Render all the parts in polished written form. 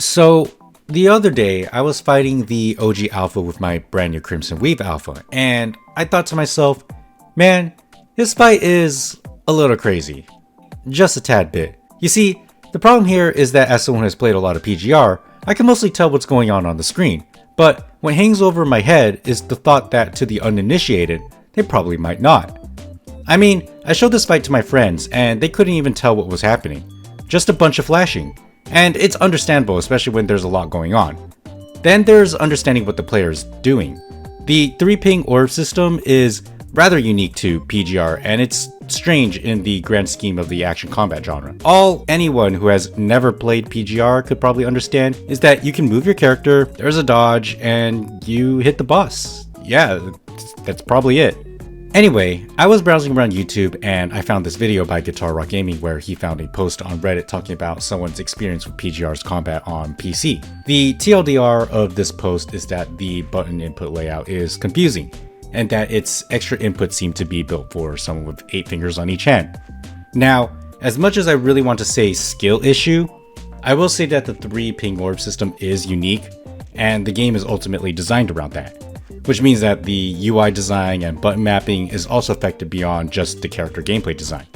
So the other day, I was fighting the OG Alpha with my brand new Crimson Weave Alpha, and I thought to myself, man, this fight is a little crazy. Just a tad bit. You see, the problem here is that as someone who has played a lot of PGR, I can mostly tell what's going on the screen, but what hangs over my head is the thought that to the uninitiated, they probably might not. I mean, I showed this fight to my friends, and they couldn't even tell what was happening. Just a bunch of flashing. And it's understandable, especially when there's a lot going on. Then there's understanding what the player is doing. The 3-ping orb system is rather unique to PGR, and it's strange in the grand scheme of the action combat genre. All anyone who has never played PGR could probably understand is that you can move your character, there's a dodge, and you hit the boss. Yeah, that's probably it. Anyway, I was browsing around YouTube and I found this video by Guitar Rock Gaming where he found a post on Reddit talking about someone's experience with PGR's combat on PC. The TLDR of this post is that the button input layout is confusing, and that its extra inputs seem to be built for someone with 8 fingers on each hand. Now, as much as I really want to say skill issue, I will say that the 3-ping orb system is unique, and the game is ultimately designed around that. Which means that the UI design and button mapping is also affected beyond just the character gameplay design.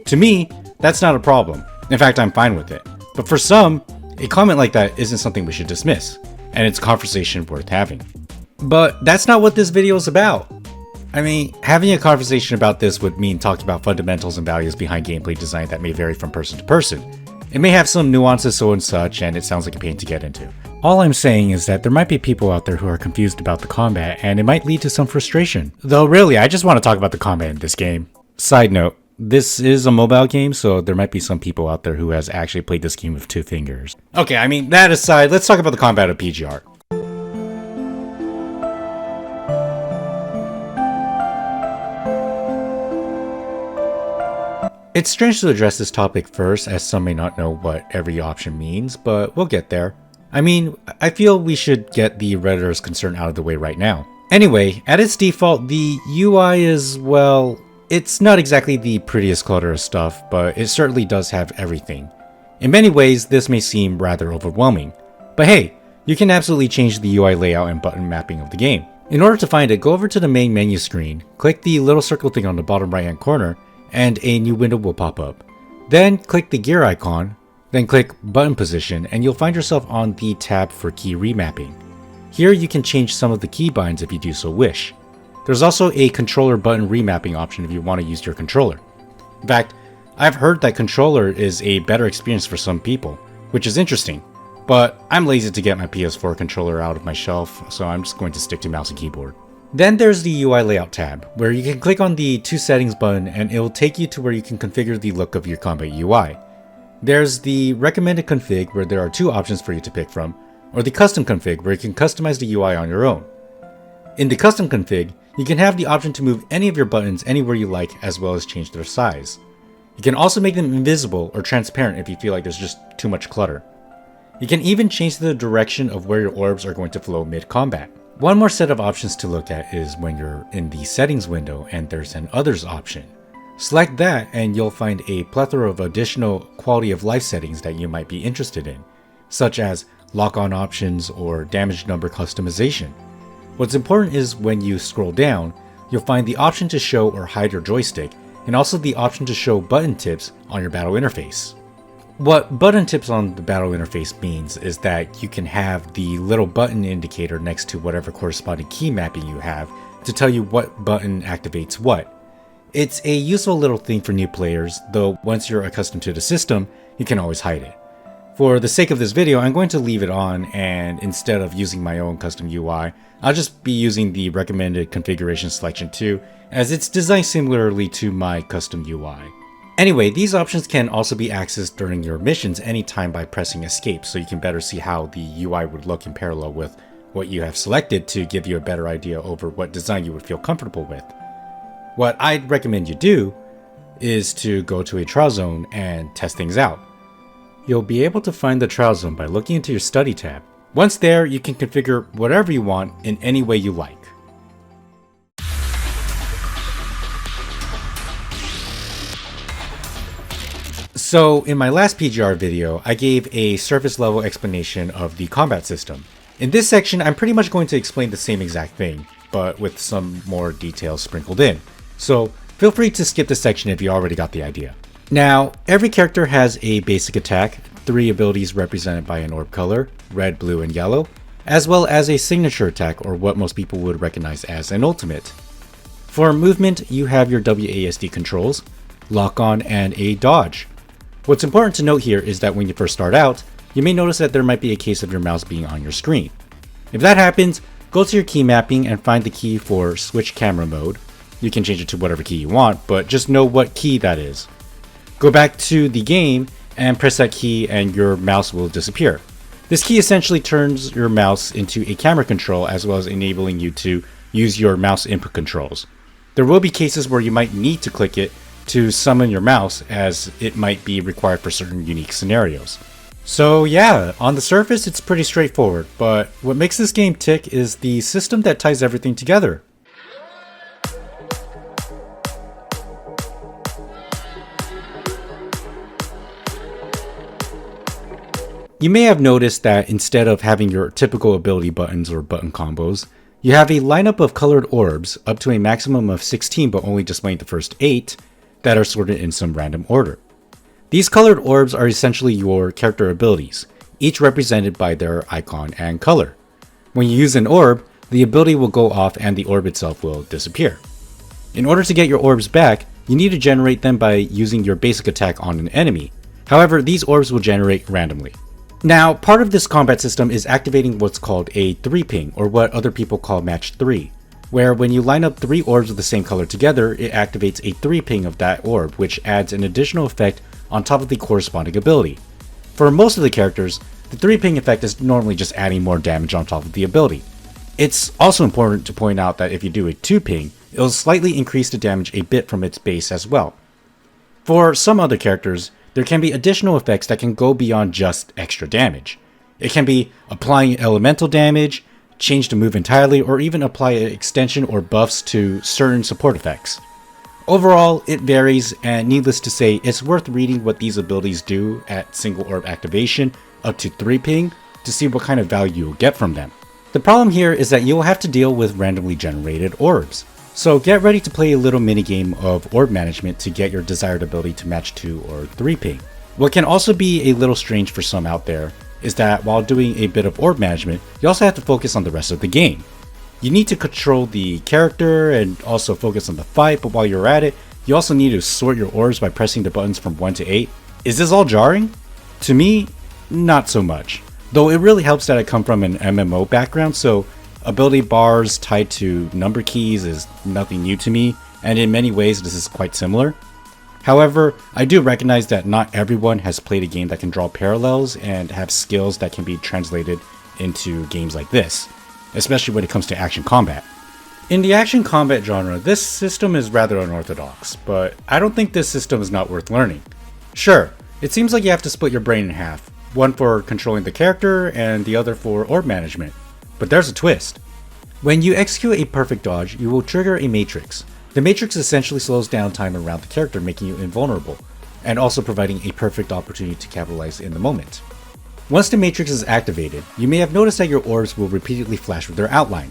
To me, that's not a problem. In fact, I'm fine with it. But for some, a comment like that isn't something we should dismiss, and it's a conversation worth having. But that's not what this video is about. I mean, having a conversation about this would mean talking about fundamentals and values behind gameplay design that may vary from person to person. It may have some nuances so and such, and it sounds like a pain to get into. All I'm saying is that there might be people out there who are confused about the combat, and it might lead to some frustration. Though really, I just want to talk about the combat in this game. Side note, this is a mobile game, so there might be some people out there who has actually played this game with 2 fingers. Okay, I mean, that aside, let's talk about the combat of PGR. It's strange to address this topic first, as some may not know what every option means, but we'll get there. I mean, I feel we should get the Redditor's concern out of the way right now. Anyway, at its default, the UI is, well, it's not exactly the prettiest clutter of stuff, but it certainly does have everything. In many ways, this may seem rather overwhelming. But hey, you can absolutely change the UI layout and button mapping of the game. In order to find it, go over to the main menu screen, click the little circle thing on the bottom right hand corner, and a new window will pop up. Then click the gear icon, then click button position, and you'll find yourself on the tab for key remapping. Here you can change some of the keybinds if you do so wish. There's also a controller button remapping option if you want to use your controller. In fact, I've heard that controller is a better experience for some people, which is interesting, but I'm lazy to get my PS4 controller out of my shelf, so I'm just going to stick to mouse and keyboard. Then there's the UI layout tab, where you can click on the 2 settings button and it will take you to where you can configure the look of your combat UI. There's the recommended config, where there are 2 options for you to pick from, or the custom config, where you can customize the UI on your own. In the custom config, you can have the option to move any of your buttons anywhere you like, as well as change their size. You can also make them invisible or transparent if you feel like there's just too much clutter. You can even change the direction of where your orbs are going to flow mid-combat. One more set of options to look at is when you're in the settings window and there's an others option. Select that and you'll find a plethora of additional quality of life settings that you might be interested in, such as lock-on options or damage number customization. What's important is when you scroll down, you'll find the option to show or hide your joystick, and also the option to show button tips on your battle interface. What button tips on the battle interface means is that you can have the little button indicator next to whatever corresponding key mapping you have to tell you what button activates what. It's a useful little thing for new players, though once you're accustomed to the system, you can always hide it. For the sake of this video, I'm going to leave it on, and instead of using my own custom UI, I'll just be using the recommended configuration selection too, as it's designed similarly to my custom UI. Anyway, these options can also be accessed during your missions anytime by pressing escape, so you can better see how the UI would look in parallel with what you have selected to give you a better idea over what design you would feel comfortable with. What I'd recommend you do is to go to a trial zone and test things out. You'll be able to find the trial zone by looking into your study tab. Once there, you can configure whatever you want in any way you like. So in my last PGR video, I gave a surface level explanation of the combat system. In this section, I'm pretty much going to explain the same exact thing, but with some more details sprinkled in. So feel free to skip this section if you already got the idea. Now, every character has a basic attack, 3 abilities represented by an orb color, red, blue, and yellow, as well as a signature attack, or what most people would recognize as an ultimate. For movement, you have your WASD controls, lock on, and a dodge. What's important to note here is that when you first start out, you may notice that there might be a case of your mouse being on your screen. If that happens, go to your key mapping and find the key for switch camera mode. You can change it to whatever key you want, but just know what key that is. Go back to the game and press that key and your mouse will disappear. This key essentially turns your mouse into a camera control, as well as enabling you to use your mouse input controls. There will be cases where you might need to click it to summon your mouse, as it might be required for certain unique scenarios. So yeah, on the surface it's pretty straightforward, but what makes this game tick is the system that ties everything together. You may have noticed that instead of having your typical ability buttons or button combos, you have a lineup of colored orbs up to a maximum of 16, but only displaying the first 8, that are sorted in some random order. These colored orbs are essentially your character abilities, each represented by their icon and color. When you use an orb, the ability will go off and the orb itself will disappear. In order to get your orbs back, you need to generate them by using your basic attack on an enemy. However, these orbs will generate randomly. Now, part of this combat system is activating what's called a 3-ping, or what other people call match 3. Where when you line up 3 orbs of the same color together, it activates a 3-ping of that orb, which adds an additional effect on top of the corresponding ability. For most of the characters, the 3-ping effect is normally just adding more damage on top of the ability. It's also important to point out that if you do a 2-ping, it'll slightly increase the damage a bit from its base as well. For some other characters, there can be additional effects that can go beyond just extra damage. It can be applying elemental damage, change the move entirely, or even apply an extension or buffs to certain support effects. Overall, it varies, and needless to say, it's worth reading what these abilities do at single orb activation up to 3-ping to see what kind of value you'll get from them. The problem here is that you'll have to deal with randomly generated orbs, so get ready to play a little minigame of orb management to get your desired ability to match 2 or 3-ping. What can also be a little strange for some out there is that while doing a bit of orb management, you also have to focus on the rest of the game. You need to control the character and also focus on the fight, but while you're at it, you also need to sort your orbs by pressing the buttons from 1 to 8. Is this all jarring? To me, not so much. Though it really helps that I come from an MMO background, so ability bars tied to number keys is nothing new to me, and in many ways this is quite similar. However, I do recognize that not everyone has played a game that can draw parallels and have skills that can be translated into games like this, especially when it comes to action combat. In the action combat genre, this system is rather unorthodox, but I don't think this system is not worth learning. Sure, it seems like you have to split your brain in half, one for controlling the character and the other for orb management, but there's a twist. When you execute a perfect dodge, you will trigger a matrix. The matrix essentially slows down time around the character, making you invulnerable, and also providing a perfect opportunity to capitalize in the moment. Once the matrix is activated, you may have noticed that your orbs will repeatedly flash with their outline.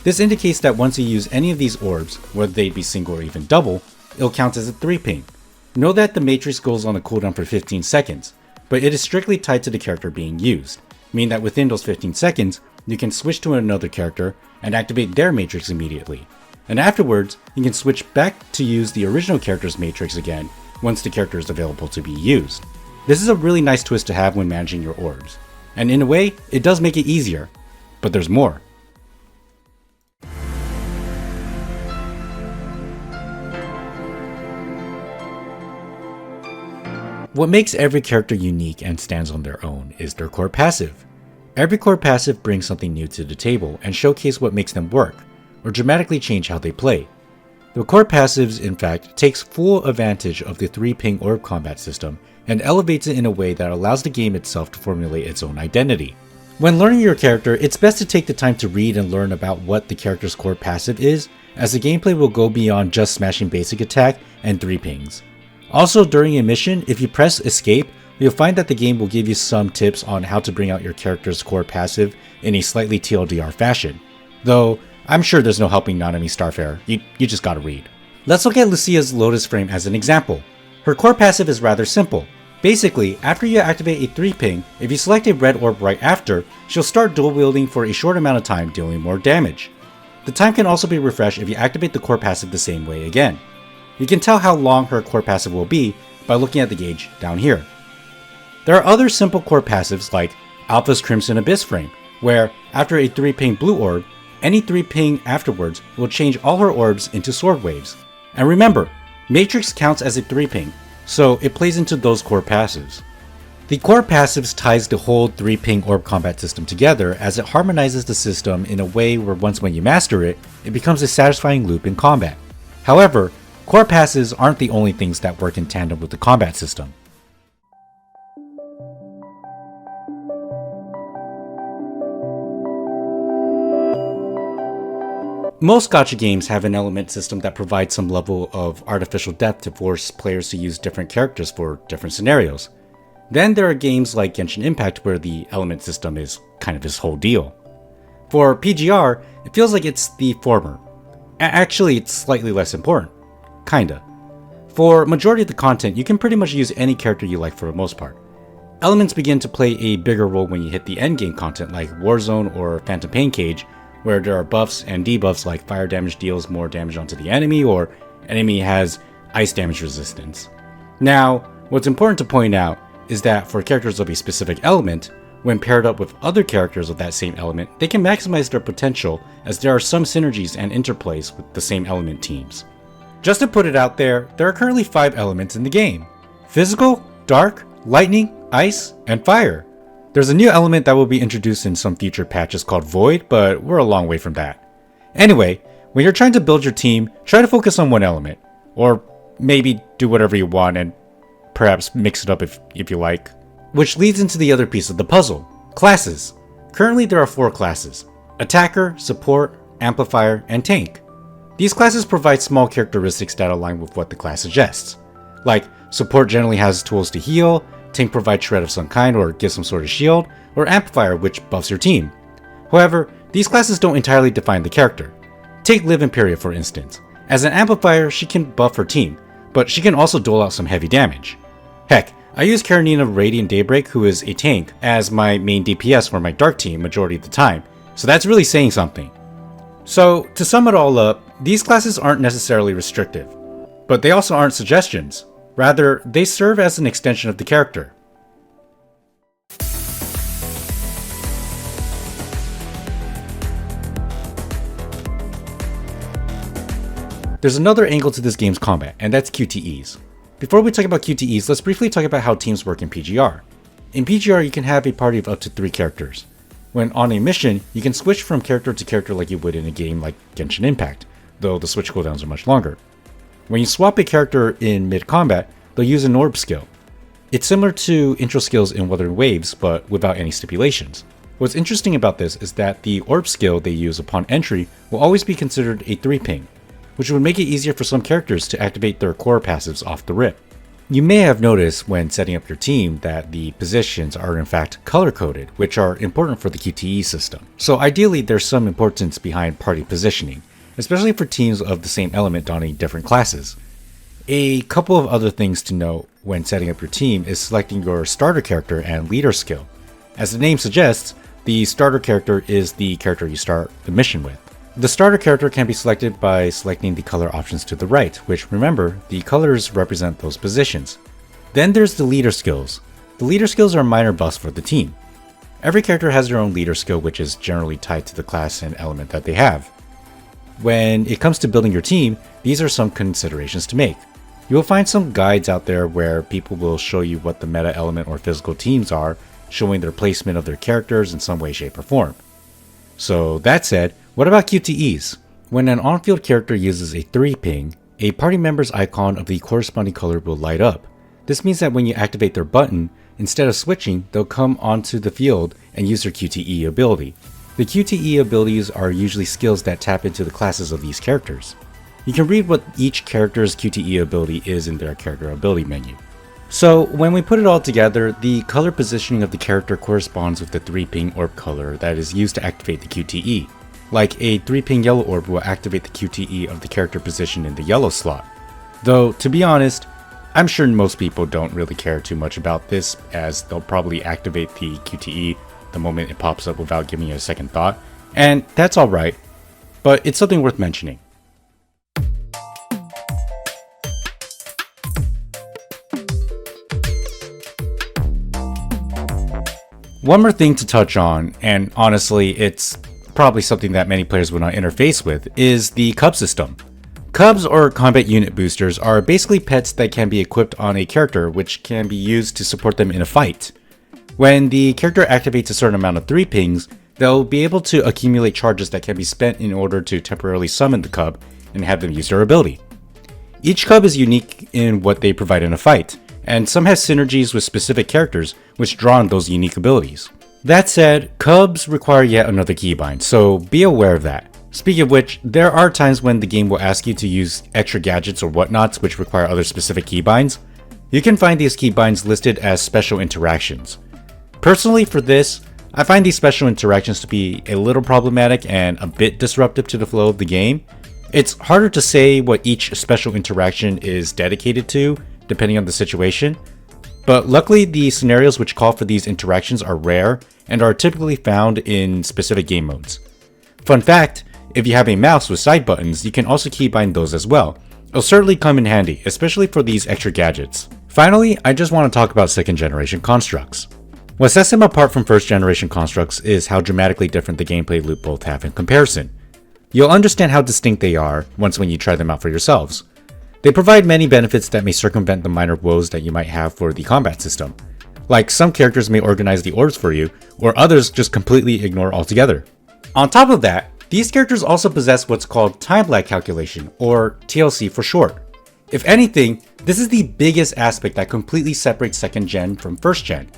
This indicates that once you use any of these orbs, whether they be single or even double, it'll count as a 3-ping. Know that the matrix goes on a cooldown for 15 seconds, but it is strictly tied to the character being used, meaning that within those 15 seconds, you can switch to another character and activate their matrix immediately. And afterwards, you can switch back to use the original character's matrix again once the character is available to be used. This is a really nice twist to have when managing your orbs. And in a way, it does make it easier. But there's more. What makes every character unique and stands on their own is their core passive. Every core passive brings something new to the table and showcase what makes them work, or dramatically change how they play. The core passives, in fact, takes full advantage of the 3-ping orb combat system and elevates it in a way that allows the game itself to formulate its own identity. When learning your character, it's best to take the time to read and learn about what the character's core passive is, as the gameplay will go beyond just smashing basic attack and 3-pings. Also, during a mission, if you press escape, you'll find that the game will give you some tips on how to bring out your character's core passive in a slightly TLDR fashion. Though, I'm sure there's no helping Nanami Starfare, you just gotta read. Let's look at Lucia's Lotus Frame as an example. Her core passive is rather simple. Basically, after you activate a 3-ping, if you select a red orb right after, she'll start dual wielding for a short amount of time, dealing more damage. The time can also be refreshed if you activate the core passive the same way again. You can tell how long her core passive will be by looking at the gauge down here. There are other simple core passives like Alpha's Crimson Abyss Frame, where after a 3-ping blue orb, any 3-ping afterwards will change all her orbs into sword waves. And remember, Matrix counts as a 3-ping, so it plays into those core passives. The core passives ties the whole 3-ping orb combat system together as it harmonizes the system in a way where once when you master it, it becomes a satisfying loop in combat. However, core passives aren't the only things that work in tandem with the combat system. Most gacha games have an element system that provides some level of artificial depth to force players to use different characters for different scenarios. Then there are games like Genshin Impact where the element system is kind of his whole deal. For PGR, it feels like it's the former. Actually, it's slightly less important. Kinda. For majority of the content, you can pretty much use any character you like for the most part. Elements begin to play a bigger role when you hit the endgame content like Warzone or Phantom Pain Cage, where there are buffs and debuffs like fire damage deals more damage onto the enemy or enemy has ice damage resistance. Now, what's important to point out is that for characters of a specific element, when paired up with other characters of that same element, they can maximize their potential as there are some synergies and interplays with the same element teams. Just to put it out there are currently 5 elements in the game: physical, dark, lightning, ice, and fire. There's a new element that will be introduced in some future patches called Void, but we're a long way from that. Anyway, when you're trying to build your team, try to focus on one element. Or maybe do whatever you want and perhaps mix it up if you like. Which leads into the other piece of the puzzle, classes. Currently there are 4 classes: Attacker, Support, Amplifier, and Tank. These classes provide small characteristics that align with what the class suggests. Like, Support generally has tools to heal, Tank provides shred of some kind or gives some sort of shield, or Amplifier which buffs your team. However, these classes don't entirely define the character. Take Liv Imperia for instance. As an Amplifier, she can buff her team, but she can also dole out some heavy damage. Heck, I use Karenina Radiant Daybreak, who is a tank, as my main DPS for my dark team majority of the time, so that's really saying something. So, to sum it all up, these classes aren't necessarily restrictive, but they also aren't suggestions. Rather, they serve as an extension of the character. There's another angle to this game's combat, and that's QTEs. Before we talk about QTEs, let's briefly talk about how teams work in PGR. In PGR, you can have a party of up to 3 characters. When on a mission, you can switch from character to character like you would in a game like Genshin Impact, though the switch cooldowns are much longer. When you swap a character in mid-combat, they'll use an orb skill. It's similar to intro skills in Wuthering Waves, but without any stipulations. What's interesting about this is that the orb skill they use upon entry will always be considered a 3-ping, which would make it easier for some characters to activate their core passives off the rip. You may have noticed when setting up your team that the positions are in fact color-coded, which are important for the QTE system. So ideally there's some importance behind party positioning, especially for teams of the same element donning different classes. A couple of other things to note when setting up your team is selecting your starter character and leader skill. As the name suggests, the starter character is the character you start the mission with. The starter character can be selected by selecting the color options to the right, which remember, the colors represent those positions. Then there's the leader skills. The leader skills are minor buffs for the team. Every character has their own leader skill, which is generally tied to the class and element that they have. When it comes to building your team, these are some considerations to make. You will find some guides out there where people will show you what the meta element or physical teams are, showing their placement of their characters in some way, shape, or form. So that said, what about QTEs? When an on-field character uses a 3-ping, a party member's icon of the corresponding color will light up. This means that when you activate their button, instead of switching, they'll come onto the field and use their QTE ability. The QTE abilities are usually skills that tap into the classes of these characters. you can read what each character's QTE ability is in their character ability menu. So when we put it all together, the color positioning of the character corresponds with the 3-ping orb color that is used to activate the QTE. Like a 3-ping yellow orb will activate the QTE of the character position in the yellow slot. Though, to be honest, I'm sure most people don't really care too much about this, as they'll probably activate the QTE the moment it pops up without giving it a second thought, and that's alright, but it's something worth mentioning. One more thing to touch on, and honestly it's probably something that many players will not interface with, is the Cub system. Cubs, or combat unit boosters, are basically pets that can be equipped on a character which can be used to support them in a fight. When the character activates a certain amount of 3-pings, they'll be able to accumulate charges that can be spent in order to temporarily summon the Cub and have them use their ability. Each Cub is unique in what they provide in a fight, and some have synergies with specific characters which draw on those unique abilities. That said, Cubs require yet another keybind, so be aware of that. Speaking of which, there are times when the game will ask you to use extra gadgets or whatnots which require other specific keybinds. You can find these keybinds listed as special interactions. Personally for this, I find these special interactions to be a little problematic and a bit disruptive to the flow of the game. It's harder to say what each special interaction is dedicated to, depending on the situation, but luckily the scenarios which call for these interactions are rare and are typically found in specific game modes. Fun fact, if you have a mouse with side buttons, you can also keybind those as well. It'll certainly come in handy, especially for these extra gadgets. Finally, I just want to talk about 2nd generation constructs. What sets them apart from 1st generation constructs is how dramatically different the gameplay loop both have in comparison. You'll understand how distinct they are once when you try them out for yourselves. They provide many benefits that may circumvent the minor woes that you might have for the combat system. Like some characters may organize the orbs for you, or others just completely ignore altogether. On top of that, these characters also possess what's called time lag calculation, or TLC for short. If anything, this is the biggest aspect that completely separates 2nd gen from 1st gen.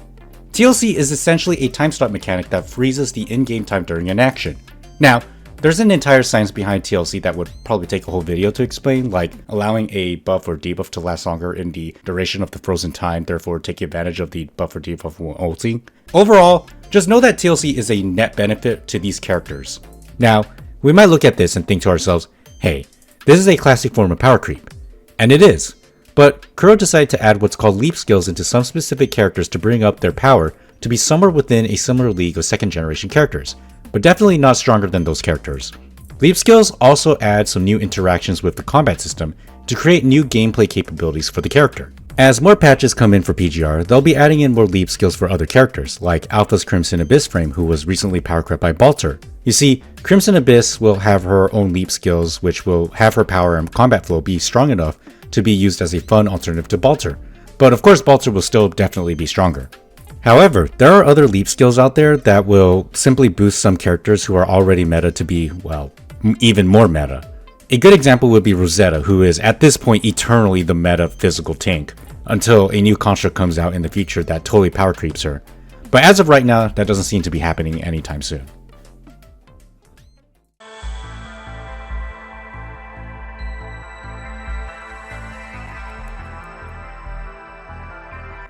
TLC is essentially a time stop mechanic that freezes the in-game time during an action. Now, there's an entire science behind TLC that would probably take a whole video to explain, like allowing a buff or debuff to last longer in the duration of the frozen time, therefore taking advantage of the buff or debuff when ulting. Overall, just know that TLC is a net benefit to these characters. Now, we might look at this and think to ourselves, hey, this is a classic form of power creep. And it is. But Kuro decided to add what's called leap skills into some specific characters to bring up their power to be somewhere within a similar league of 2nd generation characters, but definitely not stronger than those characters. Leap skills also add some new interactions with the combat system to create new gameplay capabilities for the character. As more patches come in for PGR, they'll be adding in more leap skills for other characters, like Alpha's Crimson Abyss Frame, who was recently power crept by Balter. You see, Crimson Abyss will have her own leap skills, which will have her power and combat flow be strong enough to be used as a fun alternative to Balter. But of course, Balter will still definitely be stronger. However, there are other leap skills out there that will simply boost some characters who are already meta to be, well, even more meta. A good example would be Rosetta, who is at this point eternally the meta physical tank, until a new construct comes out in the future that totally power creeps her. But as of right now, that doesn't seem to be happening anytime soon.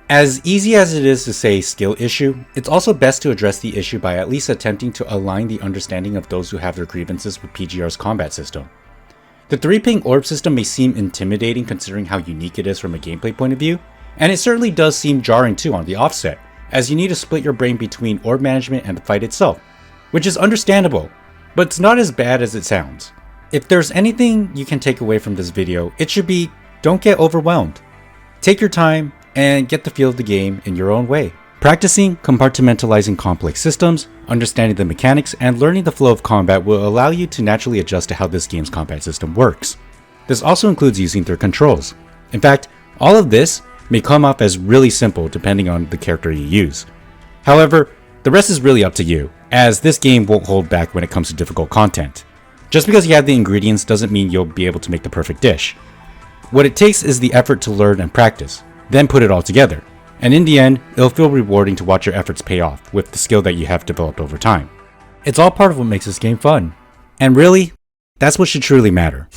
As easy as it is to say skill issue, it's also best to address the issue by at least attempting to align the understanding of those who have their grievances with PGR's combat system. The 3-ping orb system may seem intimidating considering how unique it is from a gameplay point of view, and it certainly does seem jarring too on the offset, as you need to split your brain between orb management and the fight itself, which is understandable, but it's not as bad as it sounds. If there's anything you can take away from this video, it should be, don't get overwhelmed. Take your time and get the feel of the game in your own way. Practicing compartmentalizing complex systems, understanding the mechanics, and learning the flow of combat will allow you to naturally adjust to how this game's combat system works. This also includes using their controls. In fact, all of this may come off as really simple depending on the character you use. However, the rest is really up to you, as this game won't hold back when it comes to difficult content. Just because you have the ingredients doesn't mean you'll be able to make the perfect dish. What it takes is the effort to learn and practice, then put it all together. And in the end, it'll feel rewarding to watch your efforts pay off with the skill that you have developed over time. It's all part of what makes this game fun. And really, that's what should truly matter.